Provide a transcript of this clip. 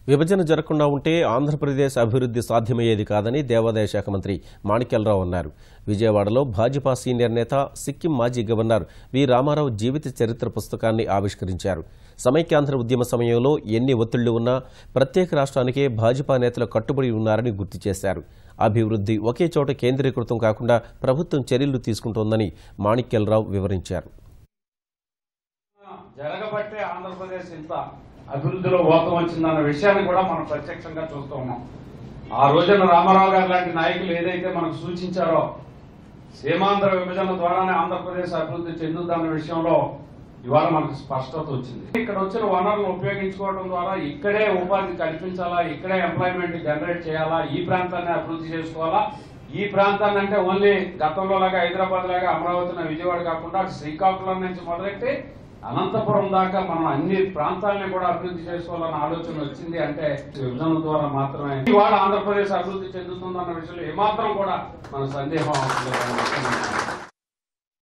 విభజన జరగకుండా ఉంటే ఆంధ్రప్రదేశ్ అభివృద్ధి సాధ్యమయ్యేది కాదని దేవాదాయ శాఖ మంత్రి మాణిక్యాలరావు అన్నారు. విజయవాడలో భాజపా సీనియర్ నేత, సిక్కిం మాజీ గవర్నర్ వి రామారావు జీవిత చరిత్ర పుస్తకాన్ని ఆవిష్కరించారు. సమైక్యాంధ్ర ఉద్యమ సమయంలో ఎన్ని ఒత్తిళ్లు ఉన్నా ప్రత్యేక రాష్ట్రానికే భాజపా నేతలు కట్టుబడి ఉన్నారని గుర్తు చేశారు. అభివృద్ధి ఒకే చోట కేంద్రీకృతం కాకుండా ప్రభుత్వం చర్యలు తీసుకుంటోందని మాణిక్యాలరావు వివరించారు. జరగబట్టే ఆంధ్రప్రదేశ్ ఇంత అభివృద్ధిలో ఓతం వచ్చిందన్న విషయాన్ని కూడా మనం ప్రత్యక్షంగా చూస్తూ ఉన్నాం. ఆ రోజున రామారావు గారు లాంటి నాయకులు ఏదైతే మనకు సూచించారో సీమాంధ్ర విభజన ద్వారానే ఆంధ్రప్రదేశ్ అభివృద్ధి చెందుతున్న విషయంలో ఇవాళ మనకు స్పష్టత వచ్చింది. ఇక్కడ వచ్చిన వనరులను ఉపయోగించుకోవడం ద్వారా ఇక్కడే ఉపాధి కల్పించాలా, ఇక్కడే ఎంప్లాయ్మెంట్ జనరేట్ చేయాలా, ఈ ప్రాంతాన్ని అభివృద్ధి చేసుకోవాలా. ఈ ప్రాంతాన్ని అంటే ఓన్లీ గతంలో లాగా హైదరాబాద్ లాగా అమరావతి, విజయవాడ కాకుండా శ్రీకాకుళం నుంచి మొదలెట్టి అనంతపురం దాకా మనం అన్ని ప్రాంతాలని కూడా అభివృద్ధి చేసుకోవాలన్న ఆలోచన వచ్చింది. అంటే విభజన ద్వారా మాత్రమే ఇవాళ ఆంధ్రప్రదేశ్ అభివృద్ధి చెందుతుందన్న విషయంలో ఏమాత్రం కూడా మన సందేహం అవసరం లేదు.